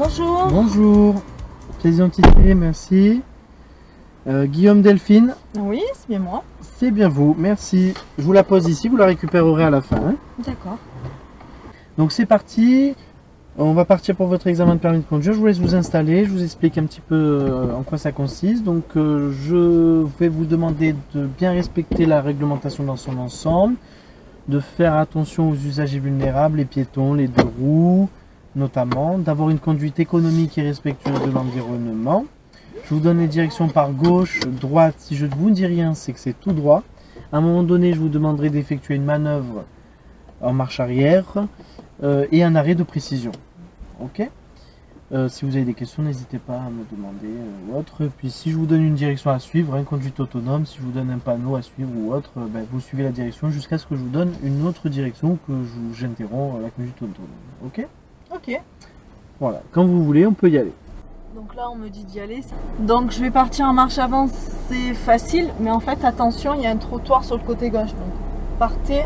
Bonjour. Bonjour. Pièce d'identité, merci. Guillaume Delphine. Oui, c'est bien moi. C'est bien vous, merci. Je vous la pose ici, vous la récupérerez à la fin. Hein. D'accord. Donc c'est parti. On va partir pour votre examen de permis de conduire. Je vous laisse vous installer. Je vous explique un petit peu en quoi ça consiste. Donc je vais vous demander de bien respecter la réglementation dans son ensemble, de faire attention aux usagers vulnérables, les piétons, les deux roues notamment, d'avoir une conduite économique et respectueuse de l'environnement. Je vous donne les directions par gauche, droite. Si je ne vous dis rien, c'est que c'est tout droit. À un moment donné, je vous demanderai d'effectuer une manœuvre en marche arrière et un arrêt de précision. Ok. Si vous avez des questions, n'hésitez pas à me demander ou autre. Puis si je vous donne une direction à suivre, une conduite autonome, si je vous donne un panneau à suivre ou autre, vous suivez la direction jusqu'à ce que je vous donne une autre direction que j'interromps la conduite autonome. Ok. Ok. Voilà. Quand vous voulez, on peut y aller. Donc là, on me dit d'y aller. Donc je vais partir en marche avant, c'est facile. Mais en fait, attention, il y a un trottoir sur le côté gauche. Donc partez.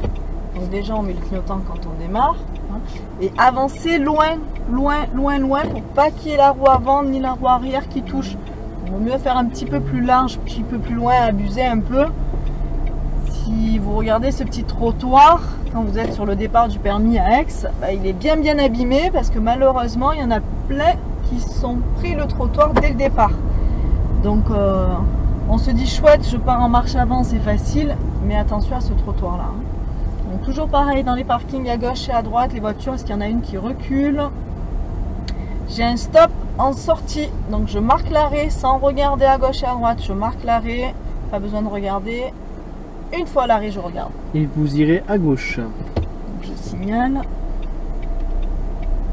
Donc déjà, on met le clignotant quand on démarre. Hein, et avancez loin, loin, loin, loin pour pas qu'il y ait la roue avant ni la roue arrière qui touche. Il vaut mieux faire un petit peu plus large, un petit peu plus loin, abuser un peu. Si vous regardez ce petit trottoir, quand vous êtes sur le départ du permis à Aix, il est bien abîmé parce que malheureusement, il y en a plein qui sont pris le trottoir dès le départ. Donc on se dit chouette, je pars en marche avant, c'est facile, mais attention à ce trottoir là. Donc toujours pareil dans les parkings à gauche et à droite, les voitures, est-ce qu'il y en a une qui recule? J'ai un stop en sortie, donc je marque l'arrêt sans regarder à gauche et à droite, je marque l'arrêt, pas besoin de regarder. Une fois à l'arrêt, je regarde. Et vous irez à gauche. Donc je signale.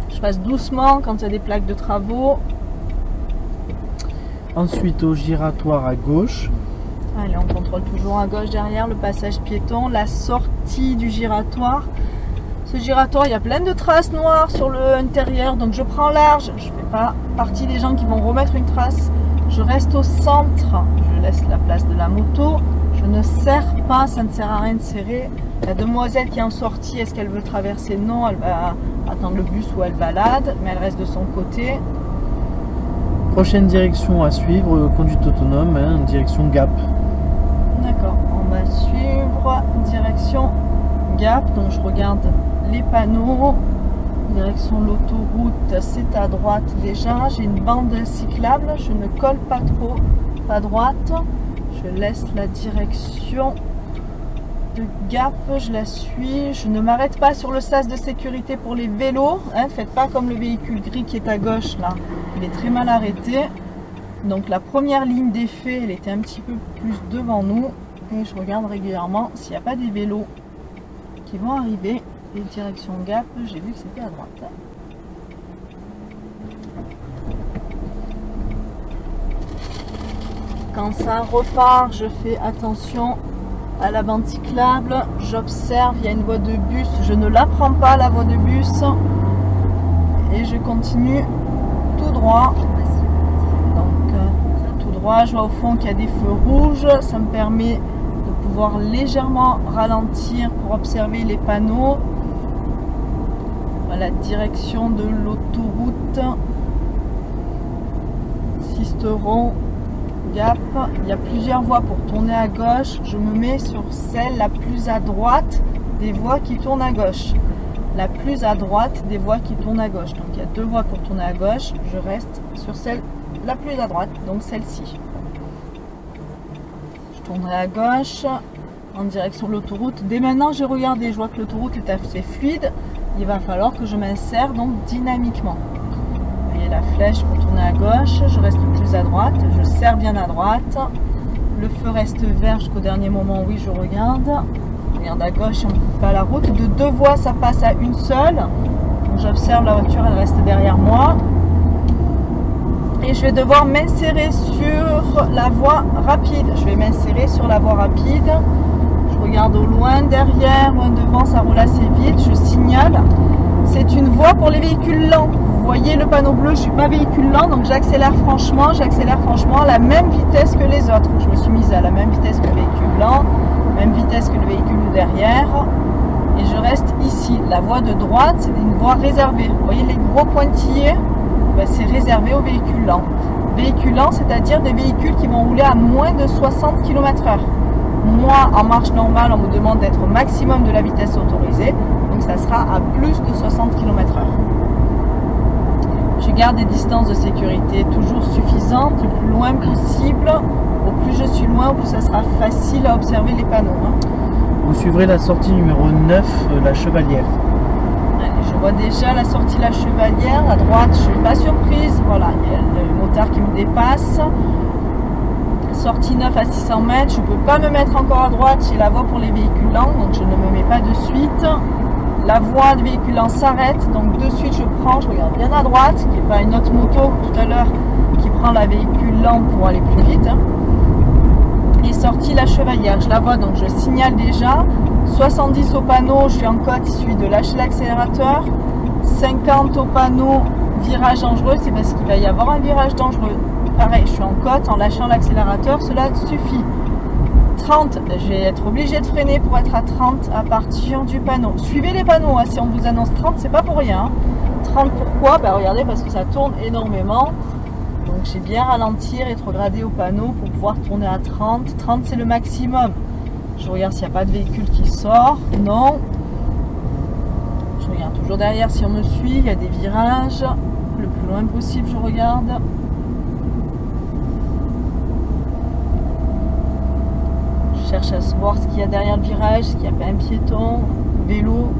Je passe doucement quand il y a des plaques de travaux. Ensuite au giratoire à gauche. Allez, on contrôle toujours à gauche derrière le passage piéton, la sortie du giratoire. Ce giratoire, il y a plein de traces noires sur l'intérieur, donc je prends large. Je ne fais pas partie des gens qui vont remettre une trace. Je reste au centre, je laisse la place de la moto. Je ne serre pas, ça ne sert à rien de serrer. La demoiselle qui est en sortie, est-ce qu'elle veut traverser? Non, elle va attendre le bus ou elle balade, mais elle reste de son côté. Prochaine direction à suivre, conduite autonome, hein, direction Gap. D'accord, on va suivre direction Gap. Donc je regarde les panneaux. Direction l'autoroute, c'est à droite déjà. J'ai une bande cyclable, je ne colle pas trop à droite. Je laisse la direction de Gap, je la suis. Je ne m'arrête pas sur le sas de sécurité pour les vélos. Hein, faites pas comme le véhicule gris qui est à gauche là. Il est très mal arrêté. Donc la première ligne d'effet, elle était un petit peu plus devant nous. Et je regarde régulièrement s'il n'y a pas des vélos qui vont arriver. Et direction Gap, j'ai vu que c'était à droite. Quand ça repart, je fais attention à la bande cyclable. J'observe, il y a une voie de bus. Je ne la prends pas, la voie de bus. Et je continue tout droit. Donc, tout droit, je vois au fond qu'il y a des feux rouges. Ça me permet de pouvoir légèrement ralentir pour observer les panneaux. Voilà, direction de l'autoroute. Sisteron. Gap, il y a plusieurs voies pour tourner à gauche. Je me mets sur celle la plus à droite des voies qui tournent à gauche. La plus à droite des voies qui tournent à gauche. Donc il y a deux voies pour tourner à gauche. Je reste sur celle la plus à droite, donc celle-ci. Je tournerai à gauche en direction de l'autoroute. Dès maintenant, j'ai regardé, je vois que l'autoroute est assez fluide. Il va falloir que je m'insère donc dynamiquement. La flèche pour tourner à gauche, je reste plus à droite, je serre bien à droite, le feu reste vert jusqu'au dernier moment, oui je regarde à gauche, on ne coupe pas la route, de deux voies ça passe à une seule, j'observe la voiture, elle reste derrière moi et je vais devoir m'insérer sur la voie rapide, je vais m'insérer sur la voie rapide, je regarde au loin, derrière, loin devant, ça roule assez vite, je signale, c'est une voie pour les véhicules lents. Vous voyez le panneau bleu, je ne suis pas véhicule lent, donc j'accélère franchement à la même vitesse que les autres. Je me suis mise à la même vitesse que le véhicule lent, même vitesse que le véhicule derrière. Et je reste ici. La voie de droite, c'est une voie réservée. Vous voyez les gros pointillés? ben, c'est réservé aux véhicules lents. Véhicules lents, c'est-à-dire des véhicules qui vont rouler à moins de 60 km/h. Moi, en marche normale, on me demande d'être au maximum de la vitesse autorisée, donc ça sera à plus de 60 km/h. Je garde des distances de sécurité toujours suffisantes, le plus loin possible. Au plus je suis loin, au plus ça sera facile à observer les panneaux. Vous suivrez la sortie numéro 9, la Chevalière. Allez, je vois déjà la sortie La Chevalière. À droite, je ne suis pas surprise. Voilà, il y a le motard qui me dépasse. Sortie 9 à 600 mètres. Je ne peux pas me mettre encore à droite. J'ai la voie pour les véhicules lents, donc je ne me mets pas de suite. La voie de véhicules lents s'arrête, donc de suite je prends, je regarde bien à droite, qu'il n'y ait pas une autre moto tout à l'heure qui prend la véhicule lent pour aller plus vite. Et sortie La Chevalière, je la vois, donc je signale déjà. 70 au panneau, je suis en côte, il suffit de lâcher l'accélérateur. 50 au panneau, virage dangereux, c'est parce qu'il va y avoir un virage dangereux. Pareil, je suis en côte, en lâchant l'accélérateur, cela suffit. 30, je vais être obligé de freiner pour être à 30 à partir du panneau. Suivez les panneaux, hein, si on vous annonce 30, c'est pas pour rien. 30 pourquoi? Ben, regardez, parce que ça tourne énormément. Donc j'ai bien ralenti, rétrogradé au panneau pour pouvoir tourner à 30. 30 c'est le maximum. Je regarde s'il n'y a pas de véhicule qui sort. Non. Je regarde toujours derrière si on me suit. Il y a des virages. Le plus loin possible, je regarde. Je cherche à voir ce qu'il y a derrière le virage, s'il n'y a pas un piéton, vélo.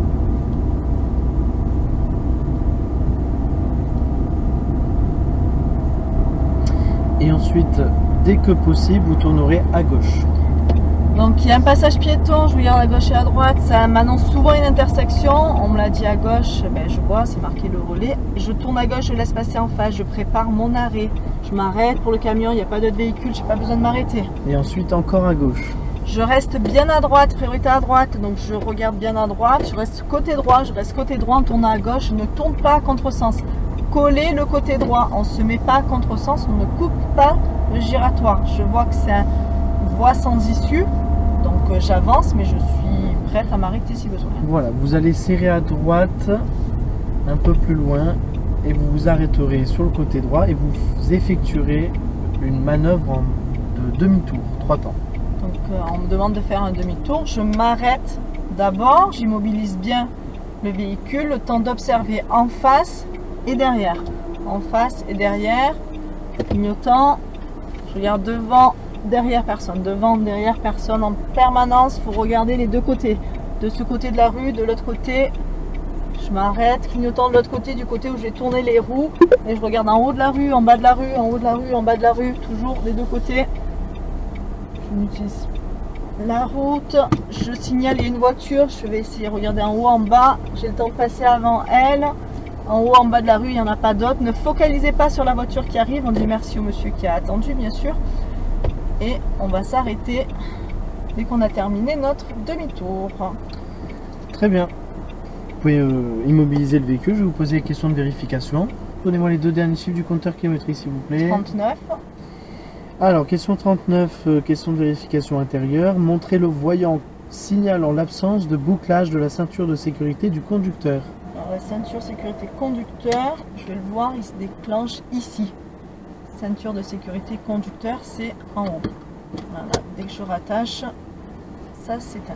Et ensuite, dès que possible, vous tournerez à gauche. Donc il y a un passage piéton, je regarde à gauche et à droite, ça m'annonce souvent une intersection. On me l'a dit à gauche, ben, je vois, c'est marqué le relais. Je tourne à gauche, je laisse passer en face, je prépare mon arrêt. Je m'arrête pour le camion, il n'y a pas d'autre véhicule, je n'ai pas besoin de m'arrêter. Et ensuite, encore à gauche. Je reste bien à droite, priorité à droite, donc je regarde bien à droite, je reste côté droit en tournant à gauche, je ne tourne pas à contresens. Coller le côté droit, on ne se met pas à contresens, on ne coupe pas le giratoire. Je vois que c'est une voie sans issue, donc j'avance, mais je suis prête à m'arrêter si besoin. Voilà, vous allez serrer à droite, un peu plus loin, et vous vous arrêterez sur le côté droit et vous effectuerez une manœuvre de demi-tour, 3 temps. Donc on me demande de faire un demi-tour, je m'arrête d'abord, j'immobilise bien le véhicule, le temps d'observer en face et derrière. En face et derrière, clignotant, je regarde devant, derrière personne, devant, derrière personne en permanence, il faut regarder les deux côtés. De ce côté de la rue, de l'autre côté, je m'arrête, clignotant de l'autre côté, du côté où j'ai tourné les roues, et je regarde en haut de la rue, en bas de la rue, en haut de la rue, en bas de la rue, toujours des deux côtés. Je m'utilise la route, je signale il y a une voiture, je vais essayer de regarder en haut, en bas, j'ai le temps de passer avant elle. En haut, en bas de la rue, il n'y en a pas d'autres. Ne focalisez pas sur la voiture qui arrive, on dit merci au monsieur qui a attendu bien sûr. Et on va s'arrêter dès qu'on a terminé notre demi-tour. Très bien. Vous pouvez immobiliser le véhicule, je vais vous poser des questions de vérification. Donnez-moi les 2 derniers chiffres du compteur kilométrique s'il vous plaît. 39. Alors, question 39, question de vérification intérieure. Montrez le voyant signalant l'absence de bouclage de la ceinture de sécurité du conducteur. Alors, la ceinture sécurité conducteur, je vais le voir, il se déclenche ici. Ceinture de sécurité conducteur, c'est en haut. Voilà, dès que je rattache, ça s'éteint.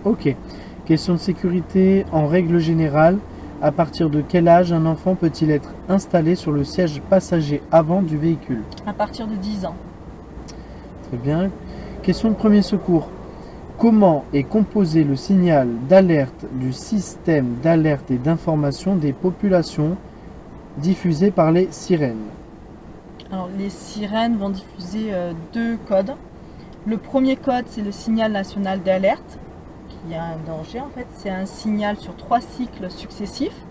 Ok. Question de sécurité, en règle générale, à partir de quel âge un enfant peut-il être installé sur le siège passager avant du véhicule? À partir de 10 ans. Très bien. Question de premier secours. Comment est composé le signal d'alerte du système d'alerte et d'information des populations diffusé par les sirènes? Alors, les sirènes vont diffuser 2 codes. Le premier code, c'est le signal national d'alerte. Il y a un danger en fait, c'est un signal sur 3 cycles successifs.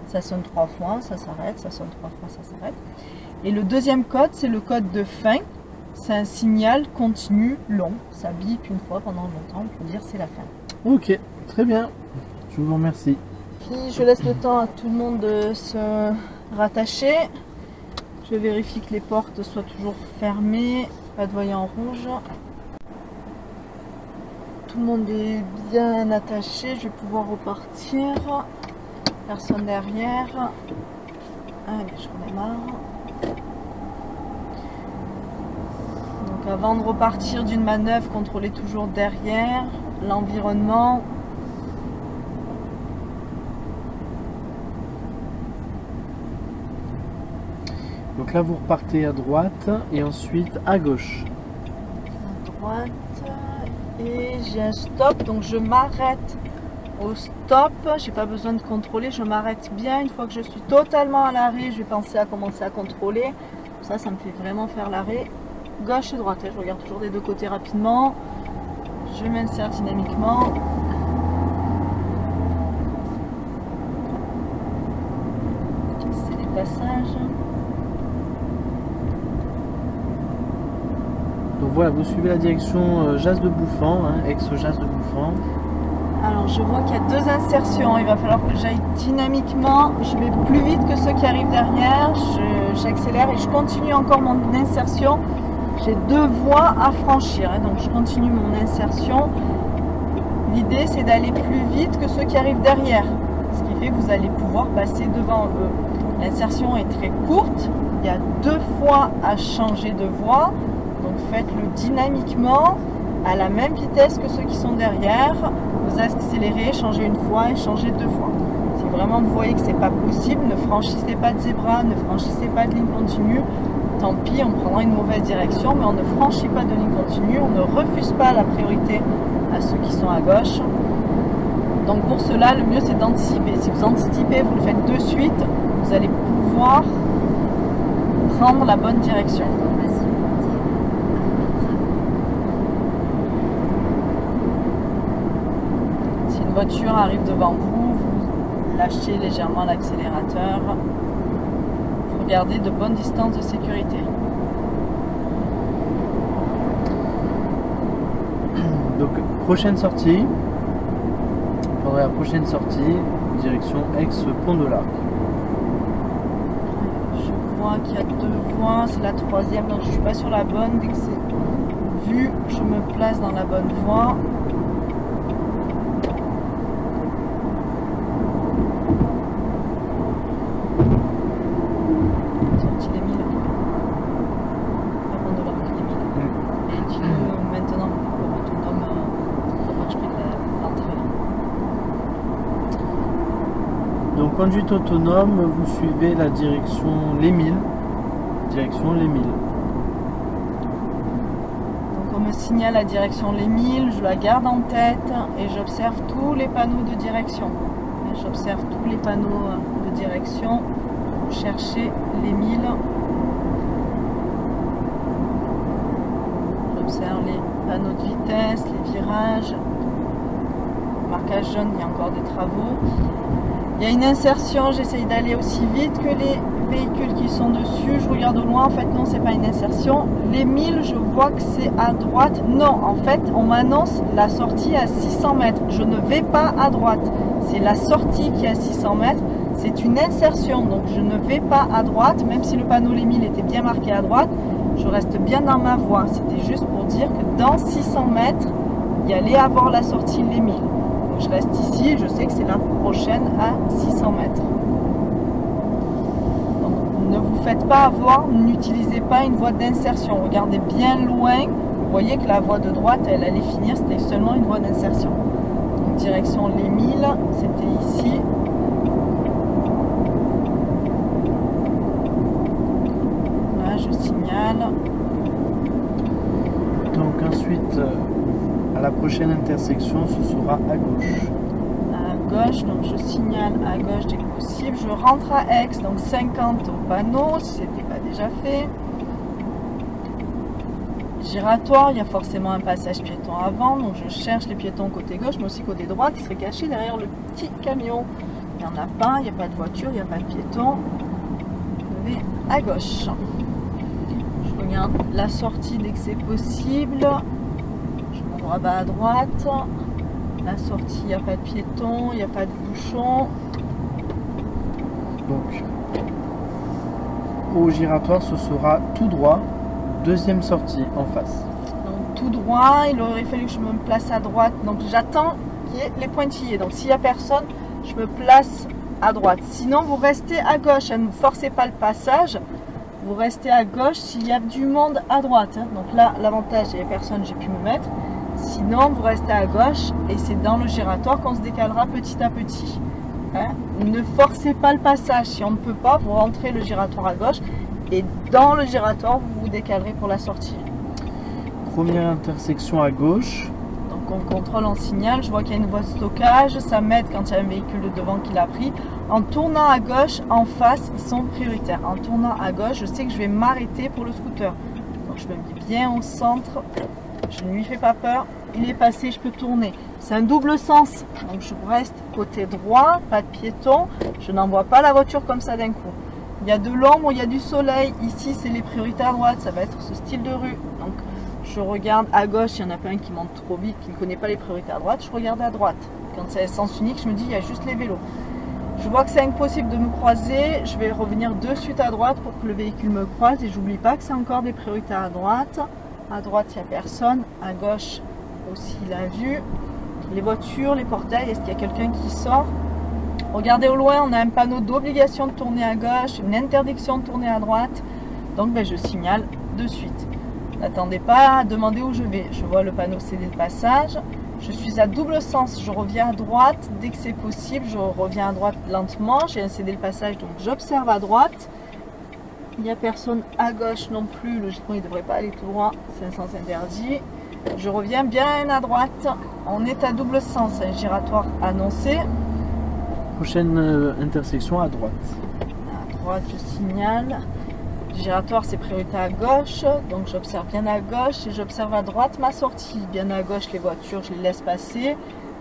Ça sonne 3 fois, ça s'arrête, ça sonne 3 fois, ça s'arrête. Et le deuxième code, c'est le code de fin. C'est un signal continu long. Ça bip une fois pendant longtemps, on peut dire c'est la fin. Ok, très bien. Je vous remercie. Puis je laisse le temps à tout le monde de se rattacher. Je vérifie que les portes soient toujours fermées, pas de voyant rouge. Tout le monde est bien attaché, je vais pouvoir repartir. Personne derrière. Allez, je redémarre. Donc avant de repartir d'une manœuvre, contrôlez toujours derrière l'environnement. Donc là vous repartez à droite et ensuite à gauche. À droite et j'ai un stop, donc je m'arrête au stop. J'ai pas besoin de contrôler, je m'arrête bien. Une fois que je suis totalement à l'arrêt, je vais penser à commencer à contrôler. Ça me fait vraiment faire l'arrêt. Gauche et droite, je regarde toujours des deux côtés rapidement. Je m'insère dynamiquement. C'est les passages. Donc voilà, vous suivez la direction Jas de Bouffan, hein, ex-Jas de Bouffan. Alors je vois qu'il y a deux insertions, il va falloir que j'aille dynamiquement, je vais plus vite que ceux qui arrivent derrière, j'accélère et je continue encore mon insertion. J'ai deux voies à franchir, hein, donc je continue mon insertion. L'idée c'est d'aller plus vite que ceux qui arrivent derrière, ce qui fait que vous allez pouvoir passer devant eux. L'insertion est très courte, il y a deux fois à changer de voie, donc faites-le dynamiquement, à la même vitesse que ceux qui sont derrière. Vous accélérez, changez une fois et changez deux fois. Si vraiment vous voyez que c'est pas possible, ne franchissez pas de zébra, ne franchissez pas de ligne continue. Tant pis, on prendra une mauvaise direction, mais on ne franchit pas de ligne continue, on ne refuse pas la priorité à ceux qui sont à gauche. Donc pour cela, le mieux c'est d'anticiper. Si vous anticipez, vous le faites de suite, vous allez pouvoir prendre la bonne direction. Si une voiture arrive devant vous, vous lâchez légèrement l'accélérateur. Gardez de bonnes distances de sécurité. Donc prochaine sortie, pendant la prochaine sortie, direction ex-Pont de l'Arc. Je vois qu'il y a deux voies, c'est la troisième, donc je ne suis pas sur la bonne. Dès que c'est vu, je me place dans la bonne voie. Donc conduite autonome, vous suivez la direction Les Milles. Direction Les Milles. Donc on me signale la direction Les Milles, je la garde en tête et j'observe tous les panneaux de direction. J'observe tous les panneaux de direction pour chercher Les Milles. J'observe les panneaux de vitesse, les virages. Marquage jaune, il y a encore des travaux. Il y a une insertion, j'essaye d'aller aussi vite que les véhicules qui sont dessus. Je regarde au loin, en fait non, c'est pas une insertion. Les Milles, je vois que c'est à droite. Non, en fait, on m'annonce la sortie à 600 mètres. Je ne vais pas à droite. C'est la sortie qui est à 600 mètres. C'est une insertion, donc je ne vais pas à droite. Même si le panneau Les Milles était bien marqué à droite, je reste bien dans ma voie. C'était juste pour dire que dans 600 mètres, il y allait avoir la sortie Les Milles. Je reste ici et je sais que c'est la prochaine à 600 mètres. Donc, ne vous faites pas avoir, n'utilisez pas une voie d'insertion. Regardez bien loin. Vous voyez que la voie de droite, elle allait finir, c'était seulement une voie d'insertion. Donc direction Les Milles, c'était ici. Là, je signale. Donc ensuite, à la prochaine intersection, ce sera à gauche. À gauche, donc je signale à gauche dès que possible. Je rentre à Aix, donc 50 au panneau, si ce n'était pas déjà fait. Giratoire, il y a forcément un passage piéton avant, donc je cherche les piétons côté gauche, mais aussi côté droit, qui serait caché derrière le petit camion. Il n'y en a pas, il n'y a pas de voiture, il n'y a pas de piéton. Je vais à gauche. Je regarde la sortie dès que c'est possible. Rabat à droite, la sortie, il n'y a pas de piéton, il n'y a pas de bouchon. Donc, au giratoire, ce sera tout droit, deuxième sortie en face. Donc tout droit, il aurait fallu que je me place à droite, donc j'attends qu'il y ait les pointillés. Donc s'il n'y a personne, je me place à droite. Sinon, vous restez à gauche, hein, ne forcez pas le passage. Vous restez à gauche s'il y a du monde à droite. Hein. Donc là, l'avantage, il n'y avait personne, j'ai pu me mettre. Sinon, vous restez à gauche et c'est dans le giratoire qu'on se décalera petit à petit. Hein. Ne forcez pas le passage. Si on ne peut pas, vous rentrez le giratoire à gauche et dans le giratoire, vous vous décalerez pour la sortie. Première intersection à gauche. Donc on contrôle en signal, je vois qu'il y a une voie de stockage, ça m'aide quand il y a un véhicule de devant qui l'a pris. En tournant à gauche, en face, ils sont prioritaires. En tournant à gauche, je sais que je vais m'arrêter pour le scooter. Donc je me mets bien au centre, je ne lui fais pas peur, il est passé, je peux tourner. C'est un double sens, donc je reste côté droit, pas de piéton, je n'envoie pas la voiture comme ça d'un coup. Il y a de l'ombre, il y a du soleil, ici c'est les priorités à droite, ça va être ce style de rue. Donc je regarde à gauche, il y en a plein qui montent trop vite, qui ne connaissent pas les priorités à droite, je regarde à droite. Quand c'est à sens unique, je me dis il y a juste les vélos. Je vois que c'est impossible de me croiser, je vais revenir de suite à droite pour que le véhicule me croise et j'oublie pas que c'est encore des priorités à droite. À droite, il n'y a personne, à gauche aussi la vue. Les voitures, les portails, est-ce qu'il y a quelqu'un qui sort? Regardez au loin, on a un panneau d'obligation de tourner à gauche, une interdiction de tourner à droite. Donc je signale de suite. N'attendez pas à demander où je vais. Je vois le panneau céder le passage. Je suis à double sens. Je reviens à droite dès que c'est possible. Je reviens à droite lentement. J'ai un cédé le passage, donc j'observe à droite. Il n'y a personne à gauche non plus. Logiquement, il ne devrait pas aller tout droit. C'est un sens interdit. Je reviens bien à droite. On est à double sens. Un giratoire annoncé. Prochaine intersection à droite. À droite, je signale. Giratoire, c'est priorité à gauche, donc j'observe bien à gauche et j'observe à droite ma sortie. Bien à gauche, les voitures, je les laisse passer.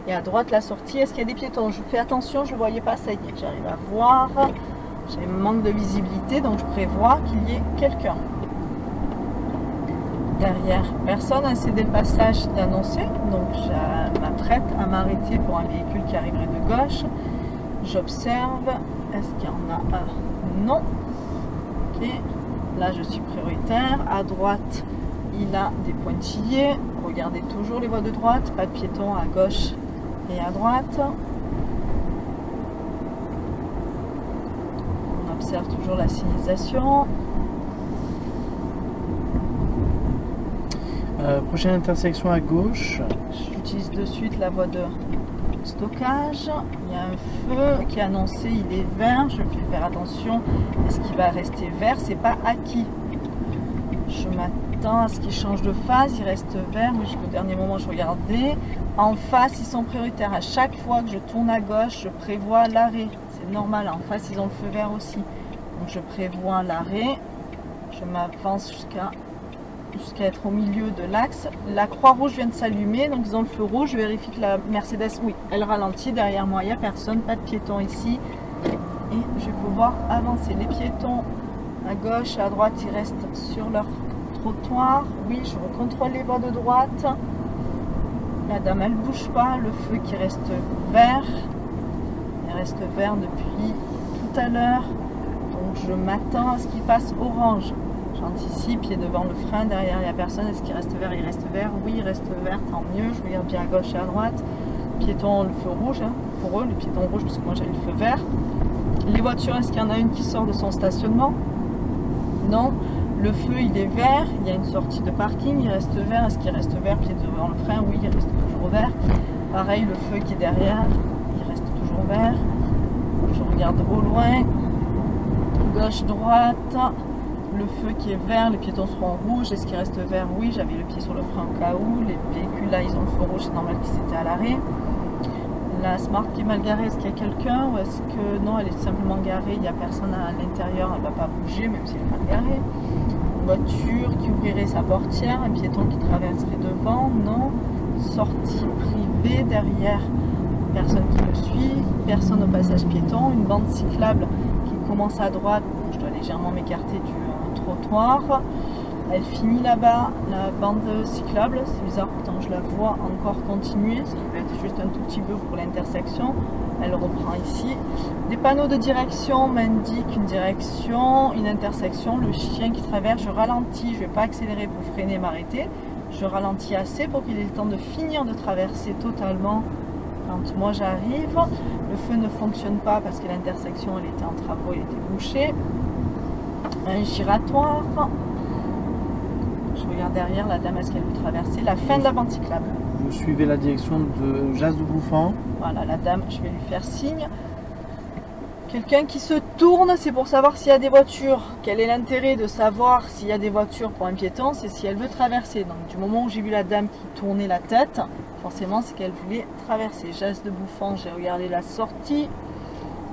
Et à droite, la sortie, est-ce qu'il y a des piétons? Je fais attention, je ne voyais pas, ça y est, j'arrive à voir. J'ai un manque de visibilité, donc je prévois qu'il y ait quelqu'un. Derrière, personne a cédé le passage d'annoncer, donc je m'apprête à m'arrêter pour un véhicule qui arriverait de gauche. J'observe, est-ce qu'il y en a un? Non. Ok. Là, je suis prioritaire. À droite, il a des pointillés. Regardez toujours les voies de droite. Pas de piétons à gauche et à droite. On observe toujours la signalisation. Prochaine intersection à gauche. J'utilise de suite la voie de stockage. Il y a un feu qui est annoncé, il est vert. Je vais faire attention. Est-ce qu'il va rester vert? C'est pas acquis. Je m'attends à ce qu'il change de phase. Il reste vert. Mais jusqu'au dernier moment, je regardais. En face, ils sont prioritaires. À chaque fois que je tourne à gauche, je prévois l'arrêt. C'est normal. En face, ils ont le feu vert aussi. Donc, je prévois l'arrêt. Je m'avance jusqu'à être au milieu de l'axe. La croix rouge vient de s'allumer, donc ils ont le feu rouge. Je vérifie que la Mercedes, oui, elle ralentit. Derrière moi, il n'y a personne, pas de piétons ici. Et je vais pouvoir avancer. Les piétons à gauche, à droite, ils restent sur leur trottoir. Oui, je recontrôle les voies de droite. La dame, elle ne bouge pas. Le feu qui reste vert. Il reste vert depuis tout à l'heure. Donc je m'attends à ce qu'il passe orange. J'anticipe, il est devant le frein, derrière il n'y a personne. Est-ce qu'il reste vert? Il reste vert, oui, il reste vert, tant mieux. Je regarde bien à gauche et à droite. Piétons, le feu rouge, hein, pour eux, les piétons rouges, parce que moi j'avais le feu vert. Les voitures, est-ce qu'il y en a une qui sort de son stationnement? Non. Le feu, il est vert, il y a une sortie de parking, il reste vert. Est-ce qu'il reste vert? Pied devant le frein, oui, il reste toujours vert. Pareil, le feu qui est derrière, il reste toujours vert. Je regarde au loin, gauche, droite. Le feu qui est vert, les piétons seront rouges. Est-ce qu'il reste vert? Oui, j'avais le pied sur le frein au cas où. Les véhicules là, ils ont le feu rouge, c'est normal qu'ils étaient à l'arrêt. La Smart qui est mal garée, est-ce qu'il y a quelqu'un? Ou est-ce que non, elle est simplement garée, il n'y a personne à l'intérieur, elle ne va pas bouger, même si elle est mal garée. Une voiture qui ouvrirait sa portière, un piéton qui traverserait devant, non. Sortie privée, derrière, personne qui me suit, personne au passage piéton, une bande cyclable qui commence à droite, je dois légèrement m'écarter du trottoir. Elle finit là-bas, la bande cyclable, c'est bizarre, pourtant je la vois encore continuer, ça peut être juste un tout petit peu pour l'intersection. Elle reprend ici. Des panneaux de direction m'indiquent une direction, une intersection, le chien qui traverse, je ralentis, je ne vais pas accélérer pour freiner, m'arrêter. Je ralentis assez pour qu'il ait le temps de finir de traverser totalement. Quand moi j'arrive, le feu ne fonctionne pas parce que l'intersection elle était en travaux, elle était bouchée. Un giratoire. Je regarde derrière, la dame, est-ce qu'elle veut traverser la fin de la bande cyclable? Vous suivez la direction de Jas de Bouffant. Voilà, la dame, je vais lui faire signe. Quelqu'un qui se tourne, c'est pour savoir s'il y a des voitures. Quel est l'intérêt de savoir s'il y a des voitures pour un piéton? C'est si elle veut traverser. Donc du moment où j'ai vu la dame qui tournait la tête, forcément c'est qu'elle voulait traverser. Jas de Bouffant, j'ai regardé la sortie.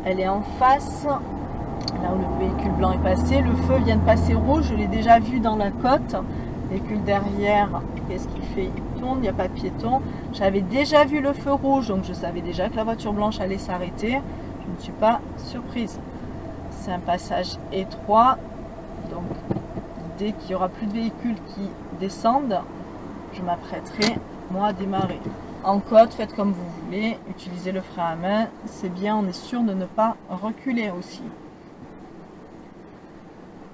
Elle est en face. Là où le véhicule blanc est passé. Le feu vient de passer rouge, je l'ai déjà vu dans la côte. Le véhicule derrière, qu'est-ce qu'il fait? Il tourne, il n'y a pas de piéton. J'avais déjà vu le feu rouge, donc je savais déjà que la voiture blanche allait s'arrêter. Je ne suis pas surprise. C'est un passage étroit, donc dès qu'il n'y aura plus de véhicules qui descendent, je m'apprêterai moi à démarrer. En côte, faites comme vous voulez, utilisez le frein à main, c'est bien, on est sûr de ne pas reculer aussi.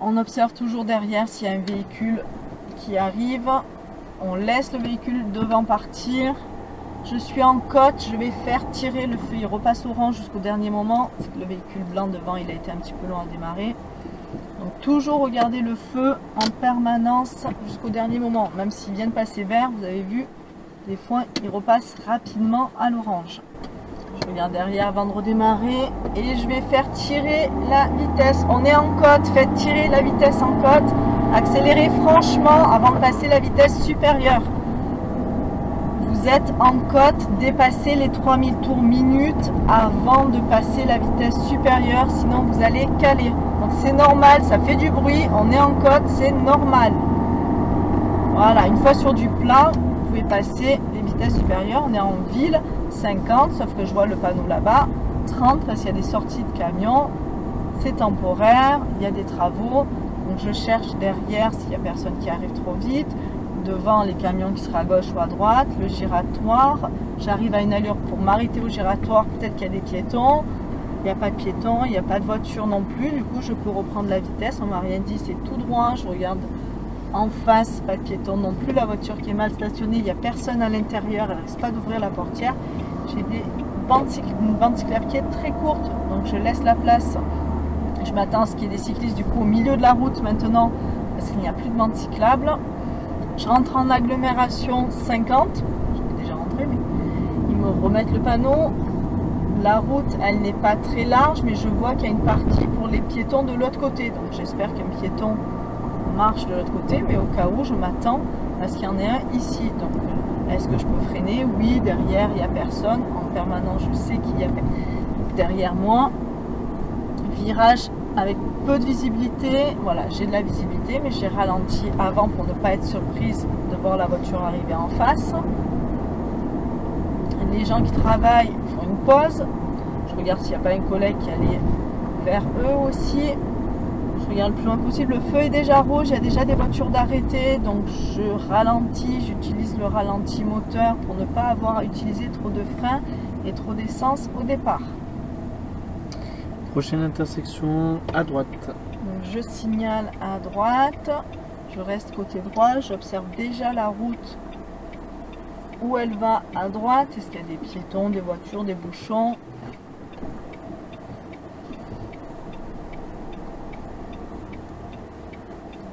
On observe toujours derrière s'il y a un véhicule qui arrive, on laisse le véhicule devant partir. Je suis en côte, je vais faire tirer le feu, il repasse orange jusqu'au dernier moment. C'est que le véhicule blanc devant, il a été un petit peu long à démarrer. Donc toujours regarder le feu en permanence jusqu'au dernier moment. Même s'il vient de passer vert, vous avez vu, des fois il repasse rapidement à l'orange. Je regarde derrière avant de redémarrer et je vais faire tirer la vitesse. On est en côte, faites tirer la vitesse en côte. Accélérez franchement avant de passer la vitesse supérieure. Vous êtes en côte, dépassez les 3000 tours minutes avant de passer la vitesse supérieure, sinon vous allez caler. Donc c'est normal, ça fait du bruit, on est en côte, c'est normal. Voilà, une fois sur du plat, vous pouvez passer les vitesses supérieures. On est en ville, 50, sauf que je vois le panneau là-bas, 30 parce qu'il y a des sorties de camions, c'est temporaire, il y a des travaux. Donc je cherche derrière s'il n'y a personne qui arrive trop vite. Devant les camions qui seraient à gauche ou à droite, le giratoire, j'arrive à une allure pour m'arrêter au giratoire, peut-être qu'il y a des piétons, il n'y a pas de piétons, il n'y a pas de voiture non plus, du coup je peux reprendre la vitesse, on m'a rien dit, c'est tout droit, je regarde en face, pas de piétons non plus, la voiture qui est mal stationnée, il n'y a personne à l'intérieur, elle ne risque pas d'ouvrir la portière, j'ai une bande cyclable qui est très courte, donc je laisse la place, je m'attends à ce qu'il y ait des cyclistes du coup au milieu de la route maintenant, parce qu'il n'y a plus de bande cyclable. Je rentre en agglomération 50, j'étais déjà rentré, mais ils me remettent le panneau. La route, elle n'est pas très large, mais je vois qu'il y a une partie pour les piétons de l'autre côté. Donc j'espère qu'un piéton marche de l'autre côté, mais au cas où, je m'attends à ce qu'il y en ait un ici. Donc est-ce que je peux freiner? Oui, derrière, il n'y a personne. En permanence, je sais qu'il y a derrière moi. Virage avec peu de visibilité, voilà, j'ai de la visibilité, mais j'ai ralenti avant pour ne pas être surprise de voir la voiture arriver en face. Les gens qui travaillent font une pause. Je regarde s'il n'y a pas un collègue qui allait vers eux aussi. Je regarde le plus loin possible. Le feu est déjà rouge, il y a déjà des voitures d'arrêter, donc je ralentis, j'utilise le ralenti moteur pour ne pas avoir à utiliser trop de frein et trop d'essence au départ. Prochaine intersection à droite. Donc je signale à droite, je reste côté droit, j'observe déjà la route où elle va à droite. Est-ce qu'il y a des piétons, des voitures, des bouchons?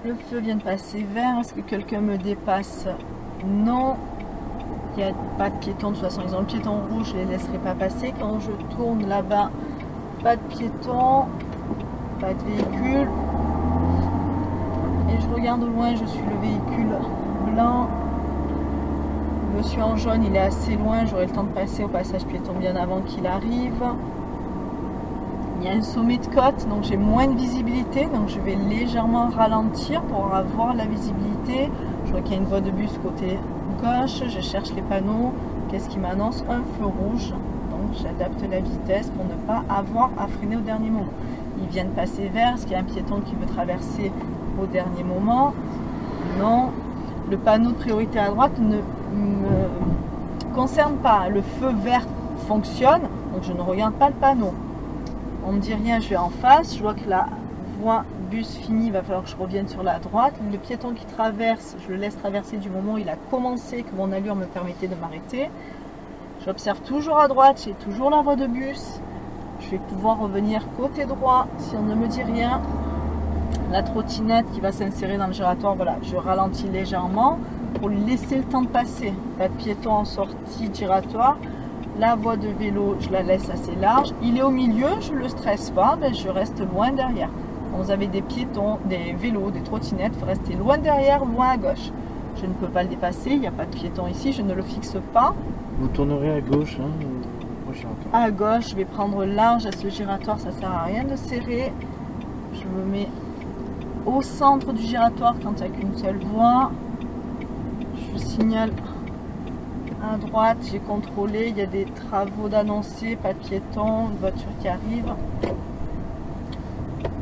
Le feu vient de passer vert, est-ce que quelqu'un me dépasse? Non. Il n'y a pas de piétons, de toute façon ils ont le piéton rouge, je ne les laisserai pas passer. Quand je tourne là-bas, pas de piétons, pas de véhicule. Et je regarde au loin, je suis le véhicule blanc. Le monsieur en jaune, il est assez loin, j'aurai le temps de passer au passage piéton bien avant qu'il arrive. Il y a un sommet de côte, donc j'ai moins de visibilité, donc je vais légèrement ralentir pour avoir la visibilité. Je vois qu'il y a une voie de bus côté gauche, je cherche les panneaux. Qu'est-ce qui m'annonce? Un feu rouge. J'adapte la vitesse pour ne pas avoir à freiner au dernier moment. Il vient de passer vert, est-ce qu'il y a un piéton qui veut traverser au dernier moment? Non. Le panneau de priorité à droite ne me concerne pas. Le feu vert fonctionne, donc je ne regarde pas le panneau. On ne me dit rien, je vais en face, je vois que la voie bus finie, il va falloir que je revienne sur la droite. Le piéton qui traverse, je le laisse traverser du moment où il a commencé, que mon allure me permettait de m'arrêter. J'observe toujours à droite, j'ai toujours la voie de bus. Je vais pouvoir revenir côté droit si on ne me dit rien. La trottinette qui va s'insérer dans le giratoire, voilà, je ralentis légèrement pour lui laisser le temps de passer. Pas de piéton en sortie de giratoire. La voie de vélo, je la laisse assez large. Il est au milieu, je ne le stresse pas, ben je reste loin derrière. Quand vous avez des piétons, des vélos, des trottinettes, il faut rester loin derrière, loin à gauche. Je ne peux pas le dépasser, il n'y a pas de piéton ici, je ne le fixe pas. Vous tournerez à gauche, hein, à gauche, je vais prendre large à ce giratoire, ça sert à rien de serrer. Je me mets au centre du giratoire quand il n'y a qu'une seule voie. Je signale à droite, j'ai contrôlé, il y a des travaux d'annoncer, pas de piétons, une voiture qui arrive.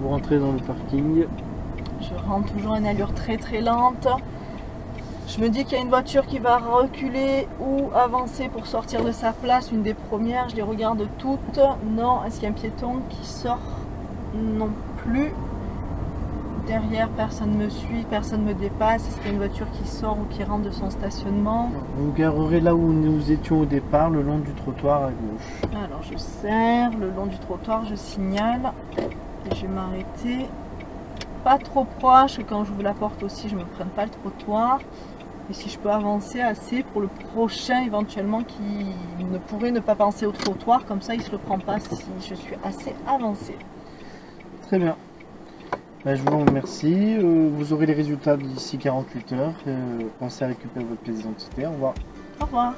Vous rentrez dans le parking. Je rentre toujours à une allure très très lente. Je me dis qu'il y a une voiture qui va reculer ou avancer pour sortir de sa place, une des premières, je les regarde toutes. Non, est-ce qu'il y a un piéton qui sort? Non plus. Derrière, personne ne me suit, personne ne me dépasse. Est-ce qu'il y a une voiture qui sort ou qui rentre de son stationnement? Vous garerez là où nous étions au départ, le long du trottoir à gauche. Alors je serre le long du trottoir, je signale. Et je vais m'arrêter pas trop proche, et quand j'ouvre la porte aussi, je ne me prenne pas le trottoir. Et si je peux avancer assez pour le prochain éventuellement qui ne pourrait ne pas penser au trottoir, comme ça il ne se le prend pas si je suis assez avancée. Très bien. Ben, je vous remercie. Vous aurez les résultats d'ici 48 heures. Pensez à récupérer votre pièce d'identité. Au revoir. Au revoir.